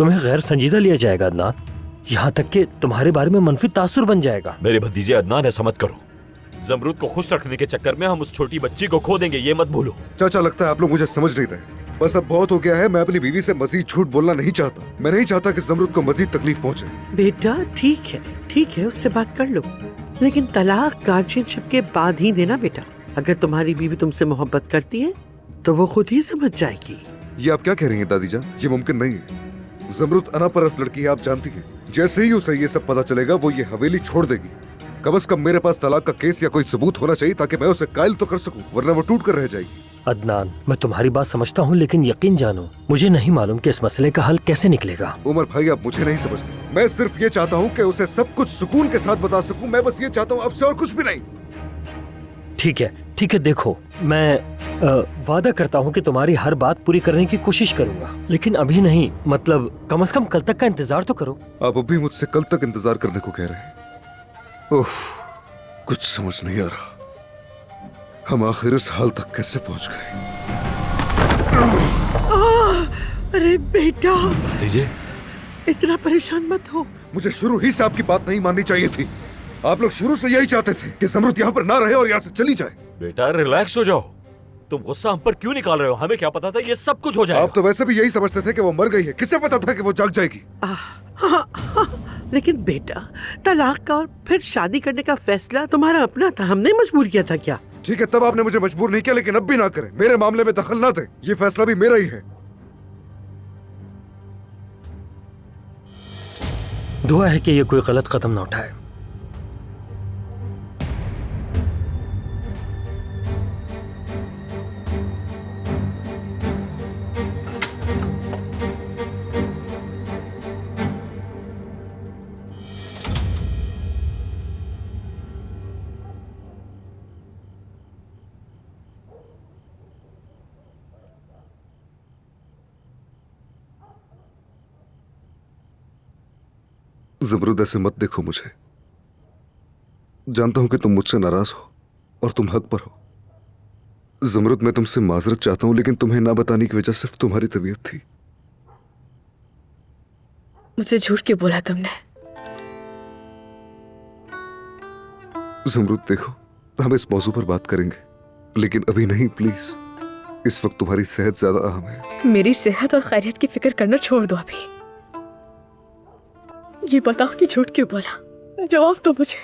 तुम्हें गैर संजीदा लिया जाएगा अदनान। यहाँ तक कि तुम्हारे बारे में मनफी तासुर बन जाएगा। मेरे भतीजे अदनान, ऐसा मत करो। जमरूद को खुश रखने के चक्कर में हम उस छोटी बच्ची को खो देंगे, ये मत भूलो। चाचा, लगता है आप लोग मुझे समझ नहीं रहे। बस अब बहुत हो गया है। मैं अपनी बीवी से मजीद झूठ बोलना नहीं चाहता। मैं नहीं चाहता कि जमरूद को मजीद तकलीफ पहुंचे। बेटा ठीक है, उससे बात कर लो, लेकिन तलाक गार्जियनशिप के बाद ही देना बेटा। अगर तुम्हारी बीवी तुमसे मोहब्बत करती है तो वो खुद ही समझ जाएगी। ये आप क्या कह रही हैं दादी जान? ये मुमकिन नहीं है। जमरूद अनापरस्त लड़की है, आप जानती हैं। जैसे ही उसे ये सब पता चलेगा वो ये हवेली छोड़ देगी। कम से कम मेरे पास तलाक का केस या कोई सबूत होना चाहिए ताकि मैं उसे कायल तो कर सकूं, वरना वो टूट कर रह जाएगी। अदनान, मैं तुम्हारी बात समझता हूँ, लेकिन यकीन जानो मुझे नहीं मालूम कि इस मसले का हल कैसे निकलेगा। उमर भाई, आप मुझे नहीं समझते। मैं सिर्फ ये चाहता हूँ कि उसे सब कुछ सुकून के साथ बता सकूं। मैं बस ये चाहता हूँ, आपसे और कुछ भी नहीं। ठीक है, देखो, मैं वादा करता हूँ कि तुम्हारी हर बात पूरी करने की कोशिश करूंगा, लेकिन अभी नहीं। मतलब कम से कम कल तक का इंतजार तो करो। आप अभी मुझसे कल तक इंतजार करने को कह रहे हैं? उफ, कुछ समझ नहीं आ रहा। हम आखिर इस हाल तक कैसे पहुंच गए? अरे बेटा, भतीजे, इतना परेशान मत हो। मुझे शुरू ही से आपकी बात नहीं माननी चाहिए थी। आप लोग शुरू से यही चाहते थे कि जमरूद यहाँ पर ना रहे और यहाँ से चली जाए। बेटा रिलैक्स हो जाओ। तुम गुस्सा हम पर क्यों निकाल रहे हो? हमें क्या पता था ये सब कुछ हो जाएगा। आप तो वैसे भी यही समझते थे कि वो मर गई है। किसे पता था कि वो जाग जाएगी? हाँ, लेकिन बेटा, तलाक का और फिर शादी करने का फैसला तुम्हारा अपना था, हमने मजबूर किया था क्या? ठीक है, तब आपने मुझे मजबूर नहीं किया, लेकिन अब भी ना करें। मेरे मामले में दखल ना दे। ये फैसला भी मेरा ही है। दुआ है कि ये कोई गलत कदम ना उठाए। जमरूद, ऐसे मत देखो मुझे। जानता हूं कि तुम मुझसे नाराज हो और तुम हक पर हो। जमरूद, मैं तुमसे माजरत चाहता हूं, लेकिन तुम्हें ना बताने की वजह सिर्फ तुम्हारी तबीयत थी। मुझसे झूठ क्यों बोला तुमने? जमरूद देखो, हम इस मौजू पर बात करेंगे, लेकिन अभी नहीं, प्लीज। इस वक्त तुम्हारी सेहत ज्यादा अहम है। मेरी सेहत और खैरियत की फिक्र करना छोड़ दो अभी। ये बताओ कि झूठ क्यों बोला? जवाब दो मुझे।